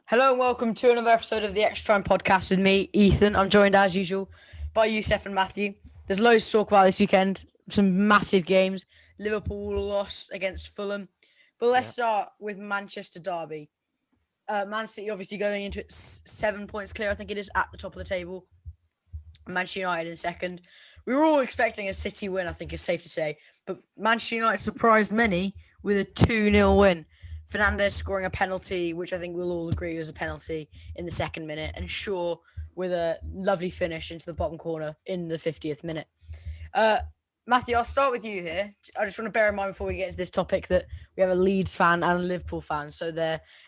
Hello and welcome to another episode of the Extra Time podcast with me, Ethan. I'm joined as usual by Youssef and Matthew. There's loads to talk about this weekend. Some massive games. Liverpool lost against Fulham. But let's start with Manchester derby. Man City obviously going into it 7 points clear, I think it is, at the top of the table. Manchester United in second. We were all expecting a City win, I think it's safe to say. But Manchester United surprised many with a 2-0 win. Fernandes scoring a penalty, which I think we'll all agree was a penalty in the second minute, and Shaw with a lovely finish into the bottom corner in the 50th minute. Matthew, I'll start with you here. I just want to bear in mind before we get into this topic that we have a Leeds fan and a Liverpool fan, so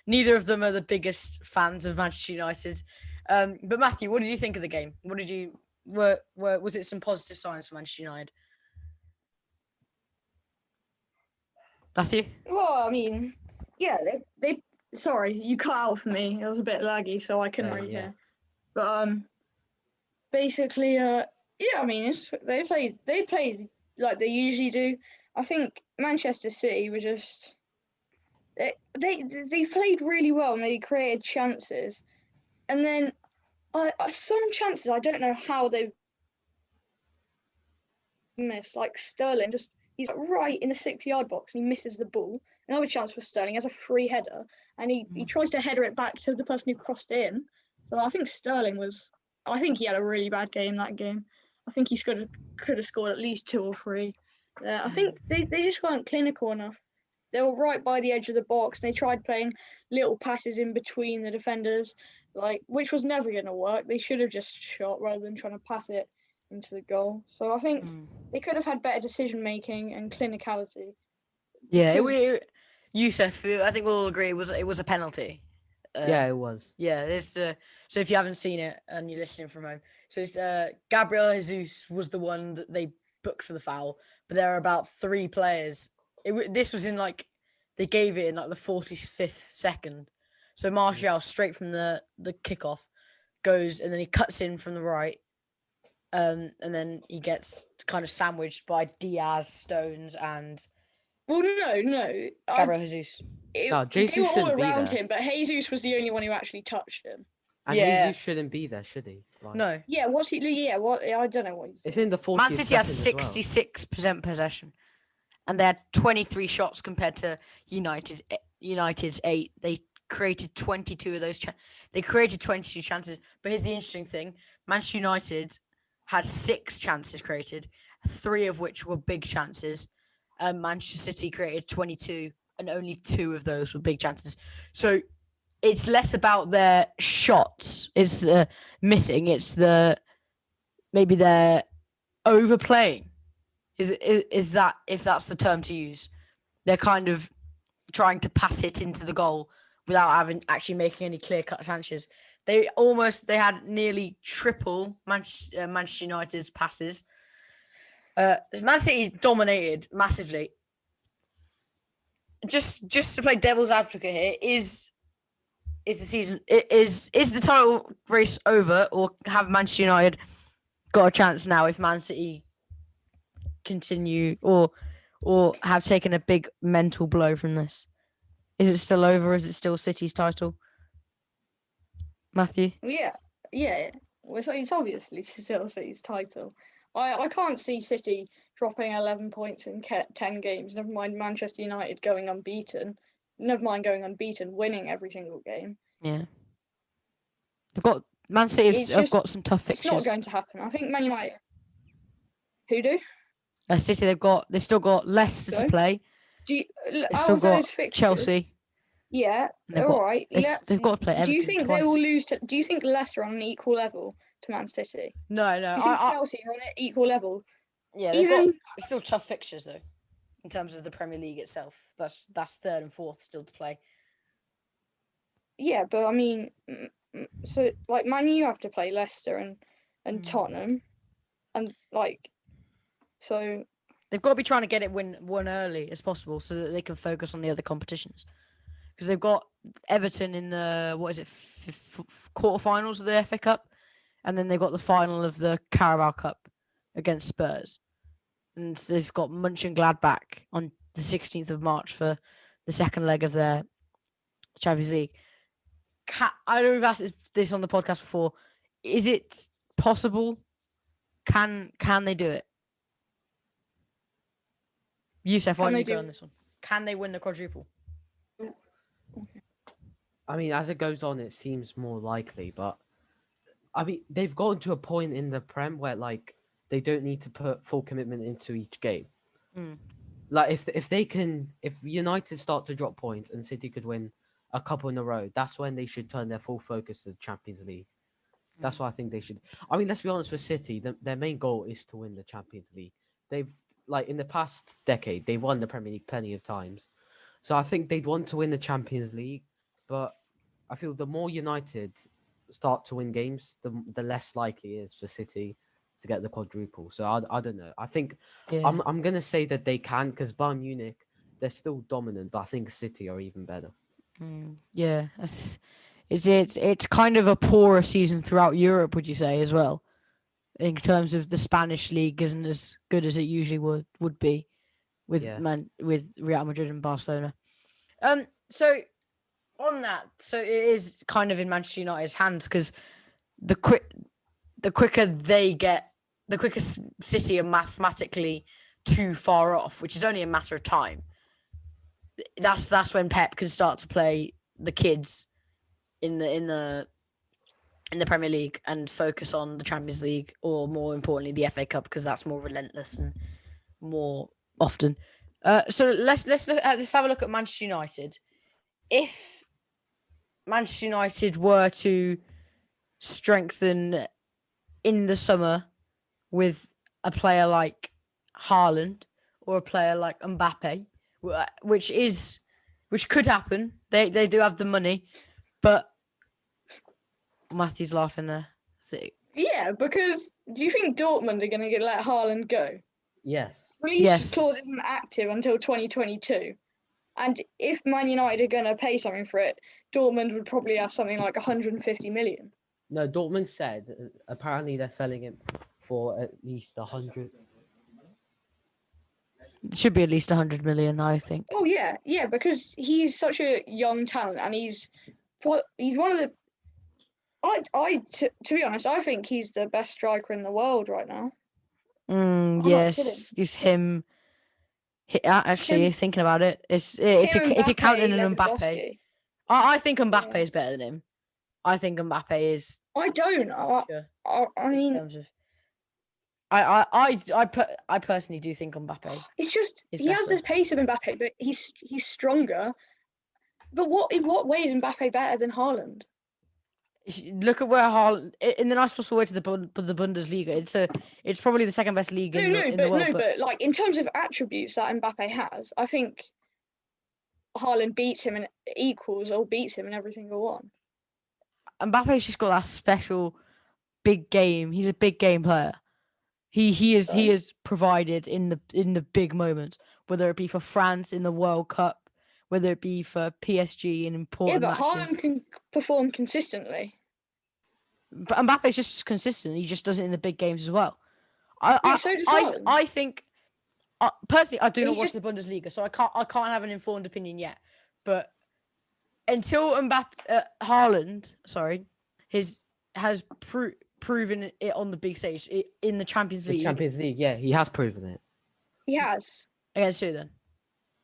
neither of them are the biggest fans of Manchester United. But Matthew, what did you think of the game? Was it some positive signs for Manchester United? Matthew? Well, I mean, yeah, they sorry, you cut out for me. It was a bit laggy, so I couldn't really hear. But basically, yeah, I mean, they played like they usually do. I think Manchester City were just they played really well and they created chances, and then some chances I don't know how they missed. Like Sterling, he's right in the 6-yard box and he misses the ball. Another chance for Sterling as a free header, and he tries to header it back to the person who crossed it in. So I think I think he had a really bad game that game. I think he could have scored at least 2 or 3. I think they just weren't clinical enough. They were right by the edge of the box. And they tried playing little passes in between the defenders, which was never going to work. They should have just shot rather than trying to pass it into the goal. So I think they could have had better decision making and clinicality. Yeah, Youssef, I think we'll all agree it was a penalty. Yeah, it was. Yeah, so if you haven't seen it and you're listening from home, so it's Gabriel Jesus was the one that they booked for the foul, but there are about 3 players. This was in they gave it in the 45th second. So Martial straight from the kickoff goes and then he cuts in from the right, and then he gets kind of sandwiched by Diaz, Stones, and. Well, no. Gabriel Jesus. Jesus they were all shouldn't be around there. him, but Jesus was the only one who actually touched him. And Jesus shouldn't be there, should he? No. Yeah, what's he? Yeah, what? I don't know what he's doing. It's in the 40th Man City has second as 66% possession, and they had 23 shots compared to United's 8. They created 22 of those. They created 22 chances. But here's the interesting thing: Manchester United had 6 chances created, 3 of which were big chances. Manchester City created 22, and only 2 of those were big chances. So it's less about their shots. It's the missing. It's maybe they're overplaying. Is that, if that's the term to use? They're kind of trying to pass it into the goal without actually making any clear-cut chances. They had nearly triple Manchester United's passes. Man City dominated massively. Just to play devil's advocate here, is the season is the title race over, or have Manchester United got a chance now if Man City continue or have taken a big mental blow from this? Is it still over? Is it still City's title? Matthew? Yeah. Well, it's obviously still City's title. I can't see City dropping 11 points in 10 games. Never mind Manchester United going unbeaten. Never mind going unbeaten, winning every single game. Yeah. Man City have got some tough fixtures. It's not going to happen. I think Man United. Who do? City, they've still got Leicester to play. They've still got Chelsea. Yeah, all right. They've got to play Everton. Do you think twice. they will lose do you think Leicester are on an equal level to Man City? No. Do you think Chelsea are on an equal level? Yeah, it's still tough fixtures though, in terms of the Premier League itself. That's 3rd and 4th still to play. Yeah, but I mean, so Man U have to play Leicester and Tottenham, and so they've got to be trying to get it won early as possible so that they can focus on the other competitions. Because they've got Everton in the quarterfinals of the FA Cup, and then they've got the final of the Carabao Cup against Spurs, and they've got Mönchengladbach on the 16th of March for the second leg of their Champions League. I know we've asked this on the podcast before. Is it possible? Can they do it? Youssef, why Can don't they you go do- on this one? Can they win the quadruple? I mean, as it goes on, it seems more likely, but I mean, they've gotten to a point in the Prem where like they don't need to put full commitment into each game. Mm. Like if United start to drop points and City could win a couple in a row, that's when they should turn their full focus to the Champions League. That's what I think they should. I mean, let's be honest. For City, their main goal is to win the Champions League. They've in the past decade, they won the Premier League plenty of times, so I think they'd want to win the Champions League. But I feel the more United start to win games, the less likely it is for City to get the quadruple. So I don't know. I think Yeah. I'm gonna say that they can because Bayern Munich, they're still dominant, but I think City are even better. Yeah. It's kind of a poorer season throughout Europe, would you say, as well? In terms of the Spanish league isn't as good as it usually would be with Yeah. with Real Madrid and Barcelona. So on that, so it is kind of in Manchester United's hands because the quicker they get, the quicker City are mathematically too far off, which is only a matter of time. That's when Pep can start to play the kids in the Premier League and focus on the Champions League, or more importantly, the FA Cup, because that's more relentless and more often. So let's have a look at Manchester United. If Manchester United were to strengthen in the summer with a player like Haaland or a player like Mbappe, which could happen. They do have the money, but Matthew's laughing there. Yeah, because do you think Dortmund are going to let Haaland go? Yes. Release Yes. clause isn't active until 2022. And if Man United are going to pay something for it, Dortmund would probably have something like 150 million. No, Dortmund said apparently they're selling him for at least 100. It should be at least 100 million, I think. Oh yeah, because he's such a young talent, and he's one of the. To be honest, I think he's the best striker in the world right now. not Yes, it's him. Actually, Him- thinking about it, if you count in an Mbappe, Lewandowski. I think Mbappe Yeah. is better than him. I think Mbappe is. I don't. I In mean, terms of, I personally do think Mbappe. it's just He's he has better. the pace of Mbappe, but he's stronger. But in what way is Mbappe better than Haaland? Look at where Haaland in the nicest possible way to the Bundesliga. It's probably the second best league in the world. But like in terms of attributes that Mbappe has, I think Haaland beats him and equals or beats him in every single one. Mbappe's just got that special big game. He's a big game player. He is provided in the big moments, whether it be for France in the World Cup, whether it be for PSG in important Yeah, but matches. Haaland can perform consistently. But Mbappe's just consistent. He just does it in the big games as well. So does Haaland. I think personally, I do But not he watch the Bundesliga, so I can't have an informed opinion yet. But until Haaland, has proven it on the big stage in the Champions The League. Champions League, yeah, he has proven it. He has. Against who then?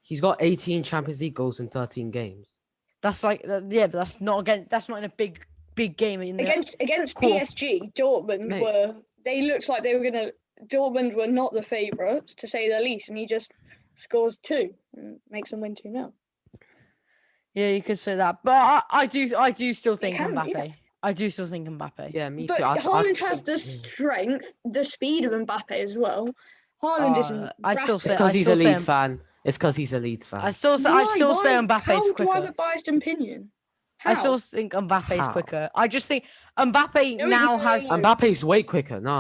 He's got 18 Champions League goals in 13 games. That's like but that's not in a big game in the Against quarter. PSG, Dortmund Mate. they looked like they were gonna. Dortmund were not the favourites, to say the least, and he just scores 2 and makes them win 2-0. Yeah, you could say that, but I do still think can, Mbappe. yeah. I do still think Mbappe. Yeah, me But too. Haaland has the strength, the speed of Mbappe as well. Haaland isn't. I still It's say because he's a say Leeds fan. It's because he's a Leeds fan. I still say Why? Mbappe's How quicker. do I have a biased opinion? How? I still think Mbappe's How? quicker. I just think Mbappe No, now no, has. no. Mbappe's way quicker. No,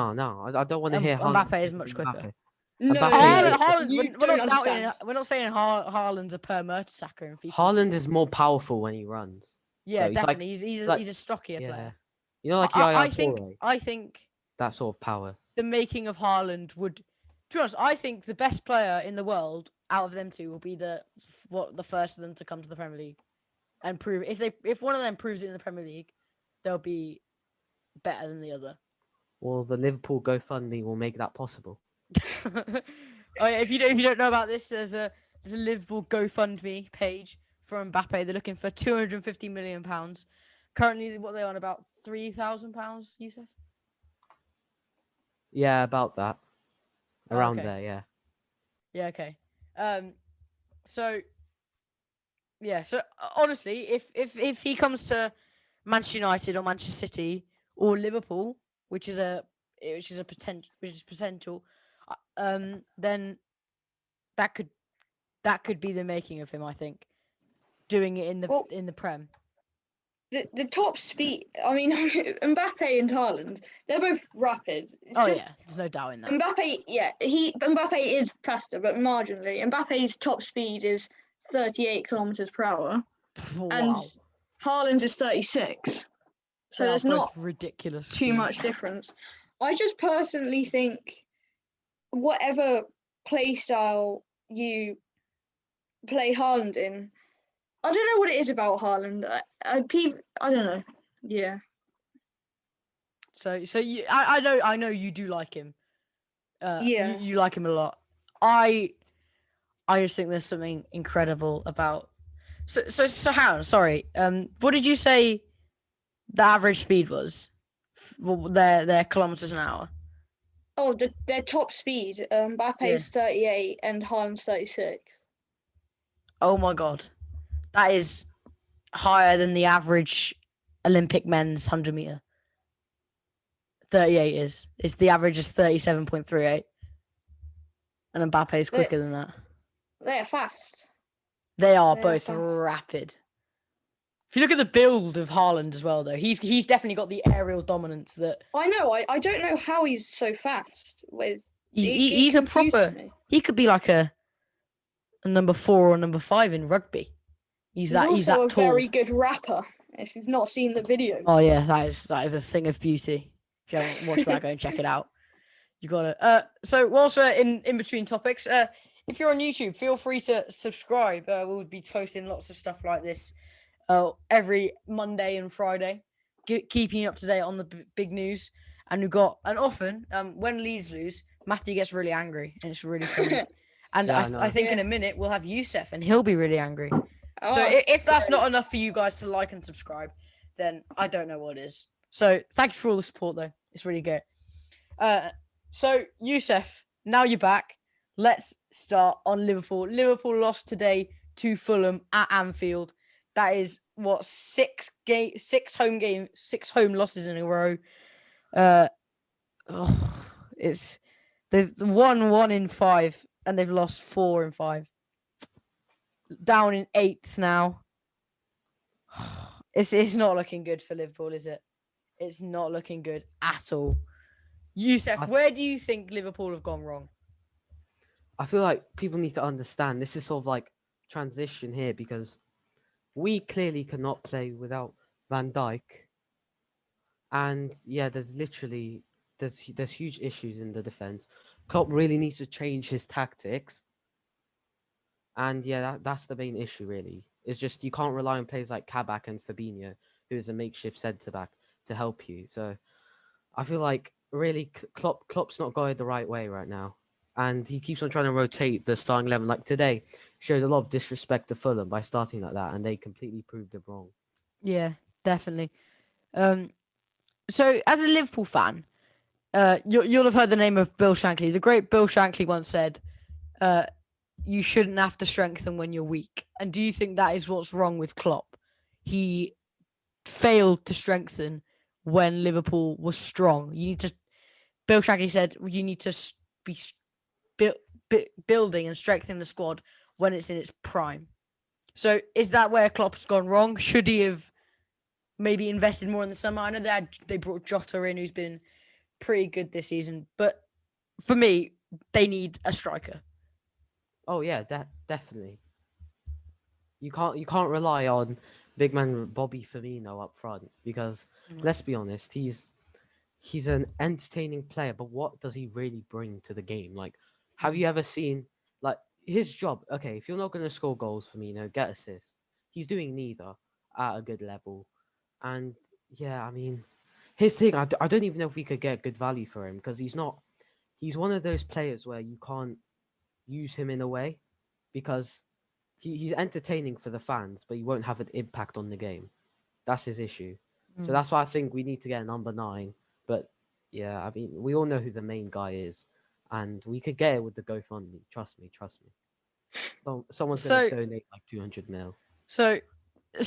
I don't want to hear Haaland. Mbappe is much quicker. No, Mbappe- Haaland, you we're don't not doubting. understand. We're not saying Haaland's a per Mertesacker in FIFA. Haaland is more powerful when he runs. Yeah, So he's like- definitely. He's like- a stockier Yeah. player. You know, like I Yaya think Toure, that sort of power. the making of Haaland would. To be honest, I think the best player in the world out of them two will be the first of them to come to the Premier League. and prove if one of them proves it in the Premier League, they'll be better than the other. Well, the Liverpool GoFundMe will make that possible. Oh yeah, if you don't know about this, there's a Liverpool GoFundMe page for Mbappe. They're looking for £250 million. Currently, what are they on, about £3,000, Yusuf? Yeah, about that. Oh, Around okay. there, yeah. Yeah, okay. So yeah, so honestly, if he comes to Manchester United or Manchester City or Liverpool, which is potential, then that could be the making of him. I think doing it Well, in the Prem. the top speed. I mean, Mbappe and Haaland, they're both rapid. It's Oh just yeah, there's no doubt in that. Mbappe. Yeah, Mbappe is faster, but marginally. Mbappe's top speed is 38 kilometers per hour, and Wow, Haaland's is 36. So they are there's both not ridiculous. too much difference. I just personally think whatever play style you play Haaland in, I don't know what it is about Haaland. I don't know. Yeah. So I know you do like him. Yeah. You like him a lot. I just think there's something incredible about. So how? Sorry. What did you say? The average speed was their kilometers an hour. Oh, their top speed. Mbappe's 38 and Haaland's 36. Oh my god, that is higher than the average Olympic men's 100 meter. 38 is. It's the average is 37.38, and Mbappe is quicker than that. They're fast. They are They're both fast. rapid. If you look at the build of Haaland as well, though, he's definitely got the aerial dominance that. I know. I don't know how he's so fast. He's a proper. Me. He could be like a number 4 or number 5 in rugby. He's that also a tall. very good rapper. If you've not seen the video. Oh yeah, that is a thing of beauty. If you haven't watched that, go and check it out. You got it. So whilst we're in between topics, if you're on YouTube, feel free to subscribe. We'll be posting lots of stuff like this every Monday and Friday, keeping you up to date on the big news. And often when Leeds lose, Matthew gets really angry, and it's really funny. And Yeah, I think in a minute we'll have Yusuf, and he'll be really angry. So if that's not enough for you guys to like and subscribe, then I don't know what is. So thank you for all the support, though. It's really good. So Yusuf, now you're back. Let's start on Liverpool. Liverpool lost today to Fulham at Anfield. That is what 6 home losses in a row. They've won 1 in 5 and they've lost 4 in 5. Down in 8th now. It's not looking good for Liverpool, is it? It's not looking good at all. Yusuf, where do you think Liverpool have gone wrong? I feel like people need to understand this is sort of like transition here, because we clearly cannot play without Van Dijk. And yeah, there's huge issues in the defense. Klopp really needs to change his tactics. And yeah, that's the main issue, really. It's just you can't rely on players like Kabak and Fabinho, who is a makeshift centre-back, to help you. So I feel like really Klopp's not going the right way right now. And he keeps on trying to rotate the starting 11. Like today, showed a lot of disrespect to Fulham by starting like that, and they completely proved it wrong. Yeah, definitely. So as a Liverpool fan, you'll have heard the name of Bill Shankly. The great Bill Shankly once said, you shouldn't have to strengthen when you're weak. And do you think that is what's wrong with Klopp? He failed to strengthen when Liverpool was strong. Bill Shankly said, you need to be building and strengthening the squad when it's in its prime. So is that where Klopp's gone wrong? Should he have maybe invested more in the summer? I know they brought Jota in, who's been pretty good this season, but for me, they need a striker. Oh yeah, definitely. You can't rely on big man Bobby Firmino up front, because let's be honest, he's an entertaining player, but what does he really bring to the game? Like, have you ever seen like his job? Okay, if you're not going to score goals, Firmino, get assists. He's doing neither. at a good level. And yeah, I mean, his thing, I don't even know if we could get good value for him because he's one of those players where you can't use him in a way because he's entertaining for the fans, but he won't have an impact on the game. That's his issue. So that's why I think we need to get a number 9. But yeah, I mean, we all know who the main guy is, and we could get it with the GoFundMe. Trust me. So, someone's going to donate like 200 mil. So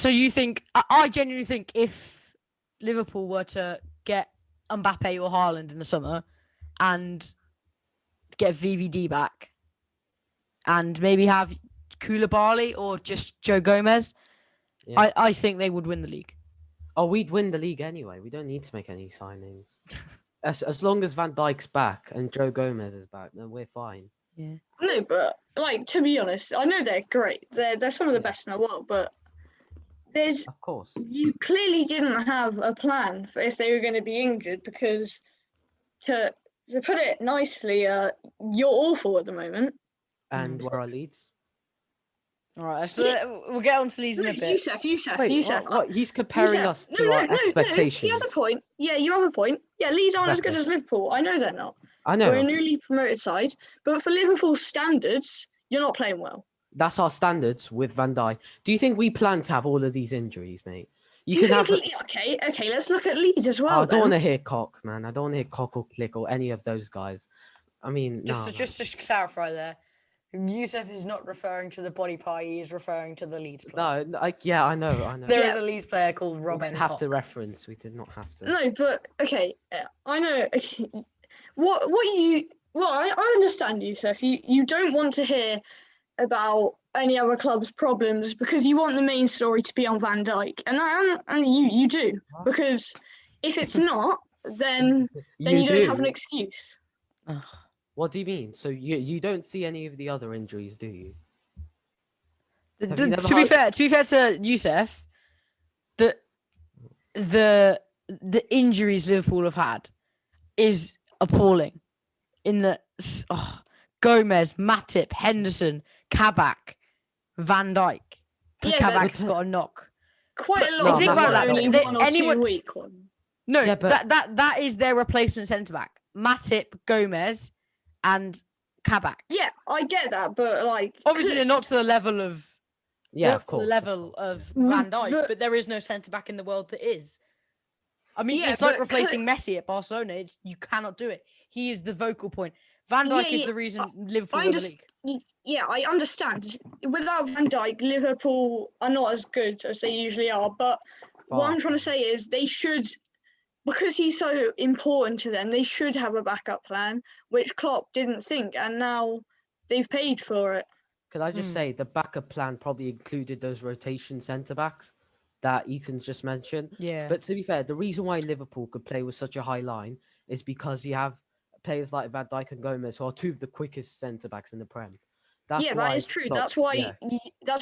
you think? I genuinely think if Liverpool were to get Mbappe or Haaland in the summer, and get VVD back, and maybe have Koulibaly or just Joe Gomez, I think they would win the league. Oh, we'd win the league anyway. We don't need to make any signings. As long as Van Dijk's back and Joe Gomez is back, then we're fine. Yeah. No, but like to be honest, I know they're great. They're some of the best in the world, but Of course. you clearly didn't have a plan for if they were going to be injured because to put it nicely, you're awful at the moment. And where are Leeds? All right, so we'll get on to Leeds in a bit. Yusuf. What? He's comparing us to our expectations. He has a point. Yeah, you have a point. Yeah, Leeds aren't as good as Liverpool. I know they're not. I know. We're a newly promoted side, but for Liverpool's standards, you're not playing well. That's our standards with Van Dijk. Do you think we plan to have all of these injuries, mate? Okay, let's look at Leeds as well. I don't want to hear Cock, man. I don't want to hear Cock or Click or any of those guys. I mean, just to clarify there, Yusuf is not referring to the body part. He is referring to the Leeds player. No, I know. There is a Leeds player called Robin. We didn't have to reference. We did not have to. No, but okay, I know. Okay, I understand, Yusuf. You don't want to hear about any other club's problems because you want the main story to be on Van Dijk, and you do, because if it's not, then you don't have an excuse. What do you mean? So you don't see any of the other injuries, do you? To be fair to Yusuf, the injuries Liverpool have had is appalling. In the Gomez, Matip, Henderson, Kabak, Van Dijk. Kabak's got a knock. Quite a lot. Think about that. Only one or 2 week one. No, yeah, that is their replacement centre back. Matip, Gomez, and Kabak. Yeah, I get that, but like obviously they're not to the level of of course, the level of Van Dijk, but there is no centre back in the world that is. I mean, it's like replacing Messi at Barcelona. You cannot do it. He is the vocal point. Van Dijk is the reason Liverpool won the league. Yeah, I understand. Without Van Dijk, Liverpool are not as good as they usually are. But what I'm trying to say is they should, because he's so important to them, they should have a backup plan, which Klopp didn't think, and now they've paid for it. Could I just say the backup plan probably included those rotation centre-backs that Ethan's just mentioned? Yeah. But to be fair, the reason why Liverpool could play with such a high line is because you have players like Van Dijk and Gomez, who are two of the quickest centre-backs in the Prem. That is true. That's why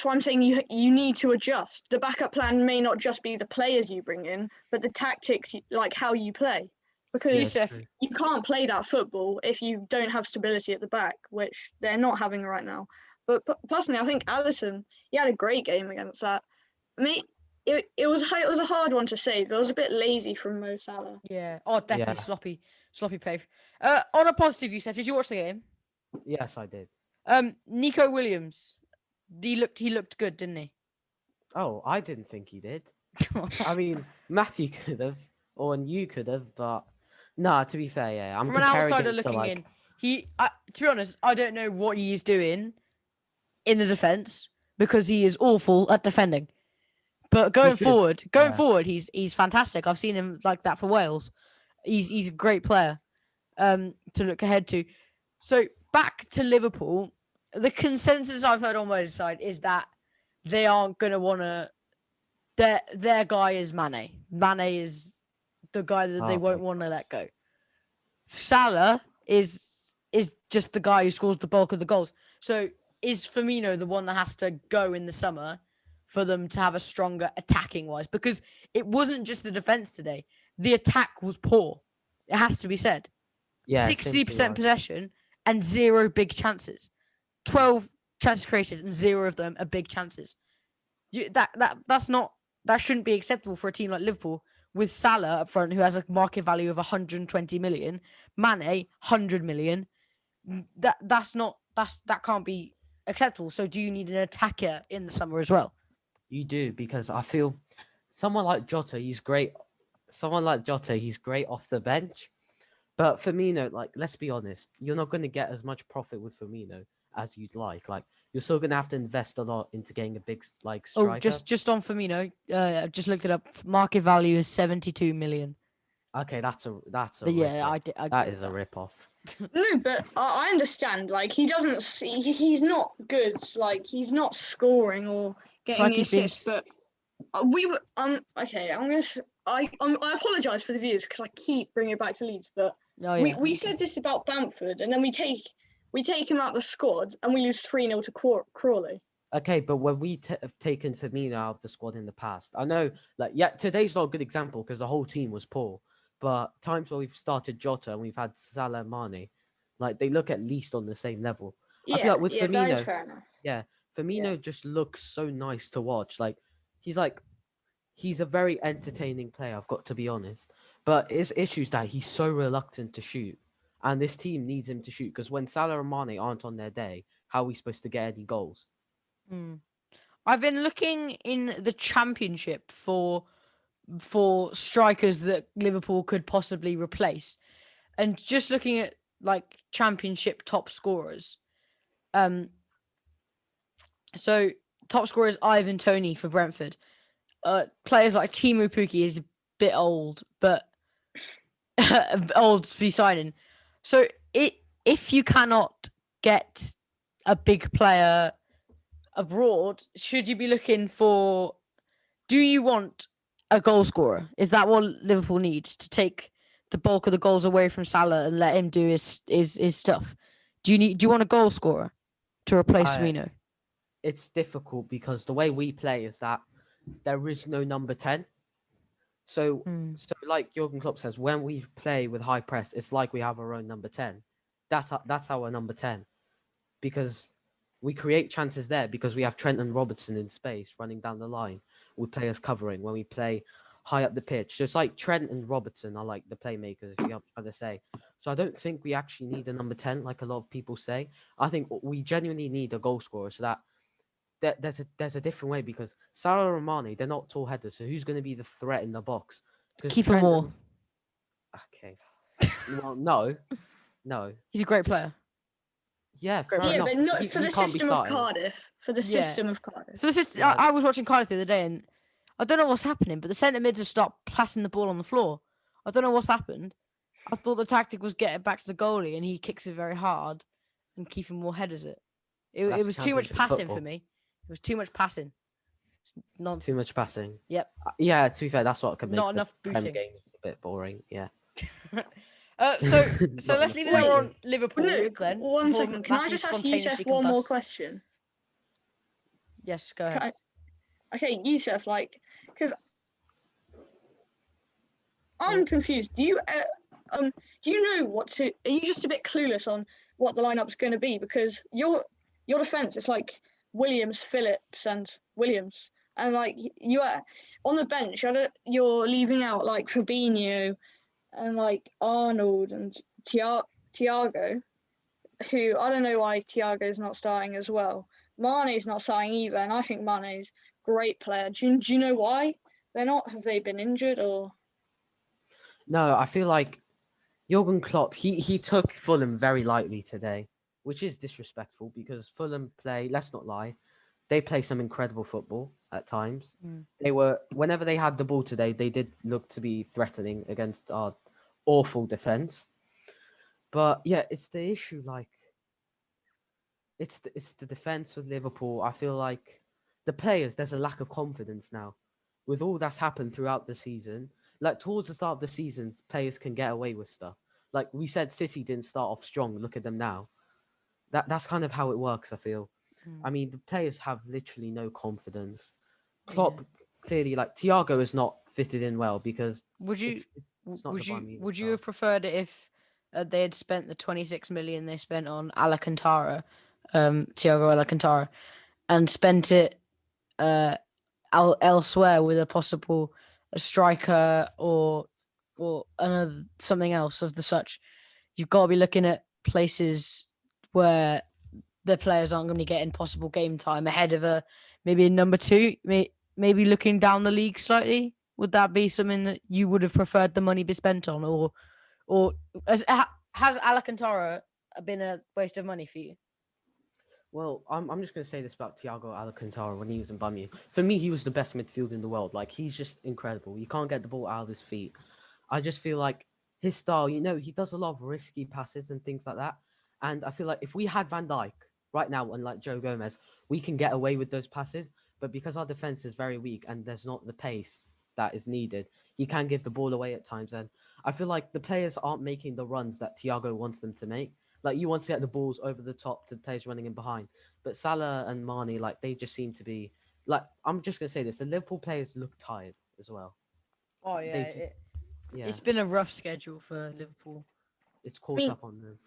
I'm saying you need to adjust. The backup plan may not just be the players you bring in, but the tactics, like how you play. Because you can't play that football if you don't have stability at the back, which they're not having right now. But personally, I think Alisson, he had a great game against that. I mean, it was a hard one to save. It was a bit lazy from Mo Salah. Yeah. Oh, definitely sloppy play. On a positive, Yusuf, did you watch the game? Yes, I did. Nico Williams, he looked good, didn't he? Oh, I didn't think he did. I mean, Matthew could have, or you could have, but no. To be fair, yeah, I'm from an outsider looking in. To be honest, I don't know what he is doing in the defense because he is awful at defending. But going forward, he's fantastic. I've seen him like that for Wales. He's a great player to look ahead to. So back to Liverpool, the consensus I've heard on Wales' side is that they aren't going to want to. Their guy is Mane. Mane is the guy that they won't want to let go. Salah is just the guy who scores the bulk of the goals. So is Firmino the one that has to go in the summer for them to have a stronger attacking wise? Because it wasn't just the defense today. The attack was poor. It has to be said. Yeah, 60% possession and 0 big chances. 12 chances created and 0 of them are big chances. That's not that shouldn't be acceptable for a team like Liverpool with Salah up front, who has a market value of 120 million, Mane 100 million. That can't be acceptable. So do you need an attacker in the summer as well? You do, because I feel someone like Jota, he's great. Someone like Jota, he's great off the bench. But Firmino, like, let's be honest, you're not going to get as much profit with Firmino as you'd like. Like, you're still going to have to invest a lot into getting a big like striker. Oh, just on Firmino, I've just looked it up. Market value is 72 million. Okay, that's a Yeah, that is a rip off. No, but I understand. Like he's not good. Like he's not scoring or getting like the he's being assists. But we were okay. I apologize for the viewers because I keep bringing it back to Leeds. But we said this about Bamford, and then we take him out of the squad and we lose 3-0 to Crawley. Okay, but when we have taken Firmino out of the squad in the past, I know, like, yeah, today's not a good example because the whole team was poor. But times where we've started Jota and we've had Salah and Mane, like, they look at least on the same level. I feel like with Firmino, that is fair enough. Firmino just looks so nice to watch. He's a very entertaining player, I've got to be honest. But his issue is that he's so reluctant to shoot. And this team needs him to shoot because when Salah and Mane aren't on their day, how are we supposed to get any goals? I've been looking in the Championship for strikers that Liverpool could possibly replace, and just looking at like Championship top scorers. So top scorer is Ivan Toney for Brentford. Players like Timu Puki is a bit old, but old to be signing. So if you cannot get a big player abroad, should you be looking for? Do you want a goal scorer? Is that what Liverpool needs to take the bulk of the goals away from Salah and let him do his stuff? Do you want a goal scorer to replace Firmino? It's difficult because the way we play is that there is no number 10. So like Jurgen Klopp says, when we play with high press, it's like we have our own number 10. That's our number 10, because we create chances there because we have Trent and Robertson in space running down the line with players covering when we play high up the pitch. So it's like Trent and Robertson are like the playmakers, if you know what I'm trying to say. So I don't think we actually need a number 10 like a lot of people say. I think we genuinely need a goal scorer so that there's a different way, because Salah and Mane, they're not tall headers. So who's going to be the threat in the box? Keep him more. Okay. Well, no. He's a great player. Yeah, but not for the system of Cardiff. For the system of Cardiff. For the system, I was watching Cardiff the other day, and I don't know what's happening, but the centre mids have stopped passing the ball on the floor. I don't know what's happened. I thought the tactic was get it back to the goalie, and he kicks it very hard, and Kiefer Moore headers it. It was too much passing for me. It was too much passing. It's nonsense. Too much passing. Yep. Yeah, to be fair, that's what could make not enough booting. Game is a bit boring. Yeah. So let's leave it there on Liverpool. Luke, then. 1 second. Can I just ask Yusuf one more question? Yes, go ahead. Okay, Yusuf, because I'm confused. Do you know are you just a bit clueless on what the lineup's going to be? Because your defense is like Williams, Phillips, and Williams, and like you are on the bench. You're leaving out like Fabinho and like Arnold and Thiago, who I don't know why Thiago's not starting as well. Mane's not starting either, and I think Mane's a great player. Do you know why they're not? Have they been injured or? No, I feel like Jurgen Klopp, he took Fulham very lightly today, which is disrespectful because Fulham play, let's not lie, they play some incredible football at times. Whenever they had the ball today, they did look to be threatening against our awful defense. But yeah, it's the issue, like, it's the defense with Liverpool. I feel like the players, there's a lack of confidence now. With all that's happened throughout the season, like towards the start of the season, players can get away with stuff. Like we said, City didn't start off strong. Look at them now. That's kind of how it works, I feel. I mean, the players have literally no confidence. Klopp clearly, like Thiago is not fitted in well because would you have preferred it if they had spent the 26 million they spent on Alcantara, Thiago Alcantara, and spent it elsewhere with a possible striker or another something else of the such. You've got to be looking at places where the players aren't going to be getting possible game time ahead of maybe a number two, maybe looking down the league slightly. Would that be something that you would have preferred the money be spent on, or has Alcantara been a waste of money for you? Well, I'm just going to say this about Thiago Alcantara when he was in Birmingham. For me, he was the best midfielder in the world. Like, he's just incredible. You can't get the ball out of his feet. I just feel like his style, he does a lot of risky passes and things like that. And I feel like if we had Van Dijk right now and like Joe Gomez, we can get away with those passes. But because our defense is very weak and there's not the pace that is needed, he can give the ball away at times. And I feel like the players aren't making the runs that Thiago wants them to make. Like, you want to get the balls over the top to the players running in behind. But Salah and Mane, like, they just seem to be... Like, I'm just going to say this. The Liverpool players look tired as well. Oh, yeah. Yeah, It's been a rough schedule for Liverpool. it's caught up on them.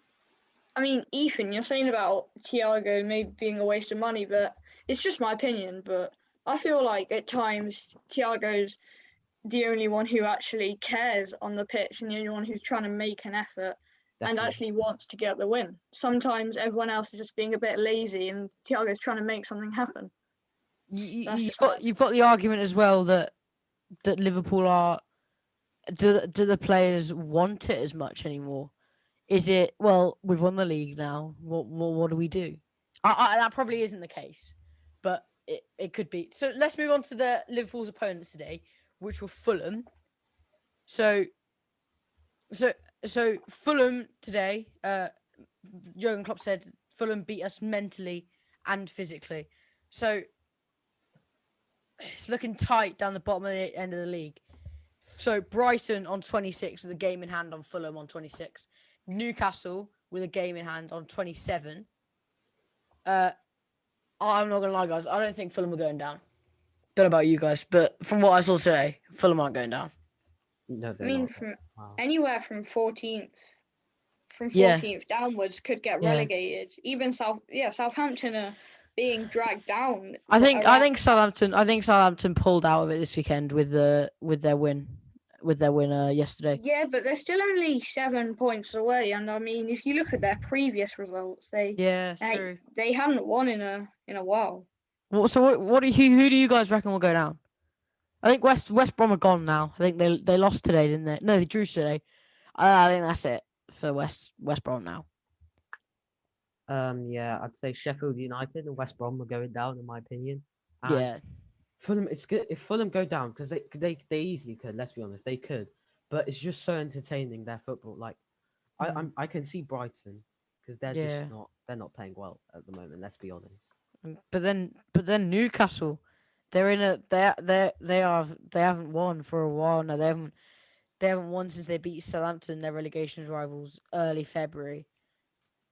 I mean, Ethan, you're saying about Thiago maybe being a waste of money, but it's just my opinion. But I feel like at times Thiago's the only one who actually cares on the pitch and the only one who's trying to make an effort. Definitely. And actually wants to get the win. Sometimes everyone else is just being a bit lazy, and Thiago's trying to make something happen. You've got the argument as well that Liverpool are. Do the players want it as much anymore? Is it, well, we've won the league now? What do we do? That probably isn't the case, but it could be. So let's move on to the Liverpool's opponents today, which were Fulham. So Fulham today, Jurgen Klopp said Fulham beat us mentally and physically. So it's looking tight down the bottom of the end of the league. So Brighton on 26 with a game in hand on Fulham on 26. Newcastle with a game in hand on 27. I'm not going to lie, guys. I don't think Fulham are going down. Don't know about you guys, but from what I saw today, Fulham aren't going down. No, I mean, anywhere from 14th downwards could get relegated. Even Southampton are being dragged down. I think Southampton pulled out of it this weekend with their win yesterday. Yeah, but they're still only 7 points away, and I mean, if you look at their previous results, true. They hadn't won in a while. So who do you guys reckon will go down? I think West Brom are gone now. I think they lost today, didn't they? No, they drew today. I think that's it for West Brom now. Yeah, I'd say Sheffield United and West Brom are going down, in my opinion. And yeah. Fulham, it's good if Fulham go down, because they easily could. Let's be honest, they could. But it's just so entertaining, their football. Like, I can see Brighton, because they're not playing well at the moment. Let's be honest. But then Newcastle, they haven't won for a while now. They haven't won since they beat Southampton, their relegation rivals, early February.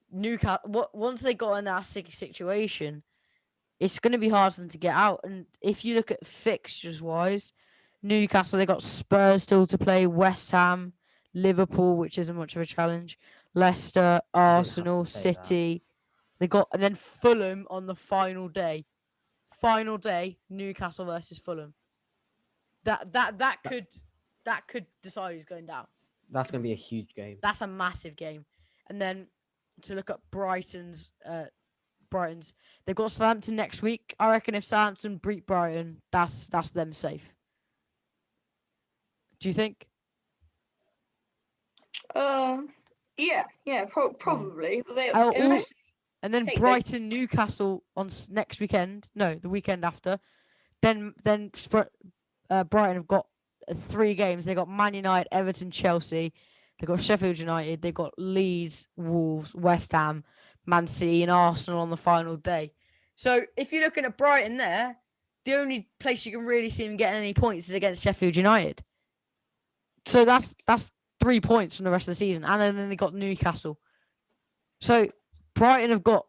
Newcastle, once they got in that sticky situation, it's going to be hard for them to get out. And if you look at fixtures wise, Newcastle, they got Spurs still to play, West Ham, Liverpool, which isn't much of a challenge, Leicester, Arsenal, City. They got, and then Fulham on the final day. Final day, Newcastle versus Fulham. That could decide who's going down. That's going to be a huge game. That's a massive game. And then to look at Brighton's, they've got Southampton next week. I reckon if Southampton beat Brighton, that's them safe. Do you think? Probably. And then Brighton, Newcastle on next weekend. No, the weekend after. Then Brighton have got 3 games. They got Man United, Everton, Chelsea. They got Sheffield United. They got Leeds, Wolves, West Ham, Man City, and Arsenal on the final day. So if you're looking at Brighton there, the only place you can really see them getting any points is against Sheffield United. So that's 3 points from the rest of the season, and then they got Newcastle. So Brighton have got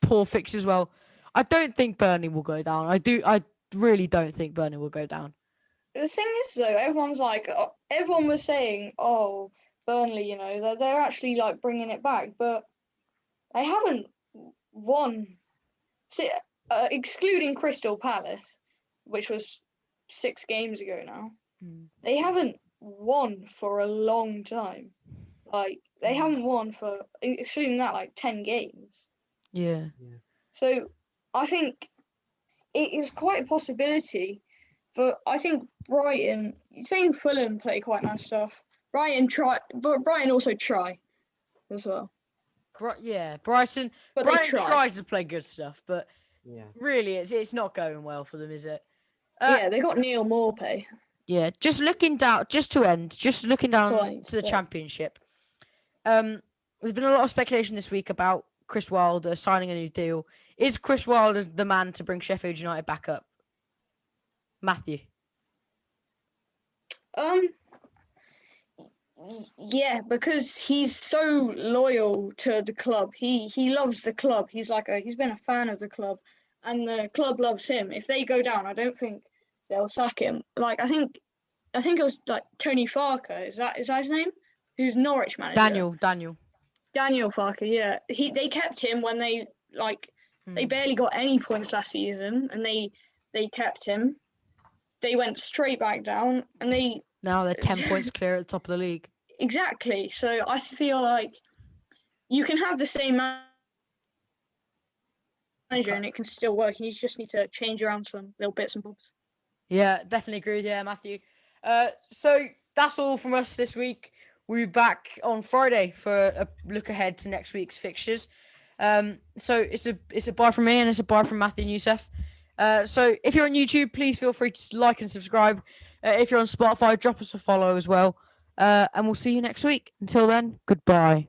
poor fixtures as well. I don't think Burnley will go down. I really don't think Burnley will go down. The thing is, though, everyone was saying, "Oh, Burnley, they're actually like bringing it back," but they haven't won. Excluding Crystal Palace, which was 6 games ago now, Mm. they haven't won for a long time. Like, they haven't won for, excluding that, like 10 games. Yeah. So I think it is quite a possibility. But I think Brighton, saying Fulham play quite nice stuff. Brighton also try as well. Brighton. But they Brighton try. tries to play good stuff, but Yeah. really, it's not going well for them, is it? Yeah, they got Neil Maupay. Yeah, just looking down to Fine, the so- Championship. There's been a lot of speculation this week about Chris Wilder signing a new deal. Is Chris Wilder the man to bring Sheffield United back up? Matthew. Yeah, because he's so loyal to the club. He loves the club. He's been a fan of the club, and the club loves him. If they go down, I don't think they'll sack him. Like I think it was like Tony Farker. Is that his name? Who's Norwich manager? Daniel Farker. Yeah, they kept him when they barely got any points last season, and they kept him. They went straight back down, and Now they're 10 points clear at the top of the league. Exactly. So I feel like you can have the same manager and it can still work. You just need to change around some little bits and bobs. Yeah, definitely agree with you, Matthew. So that's all from us this week. We'll be back on Friday for a look ahead to next week's fixtures. So it's a bye from me and it's a bye from Matthew and Youssef. So if you're on YouTube, please feel free to like and subscribe. If you're on Spotify, drop us a follow as well. And we'll see you next week. Until then, goodbye.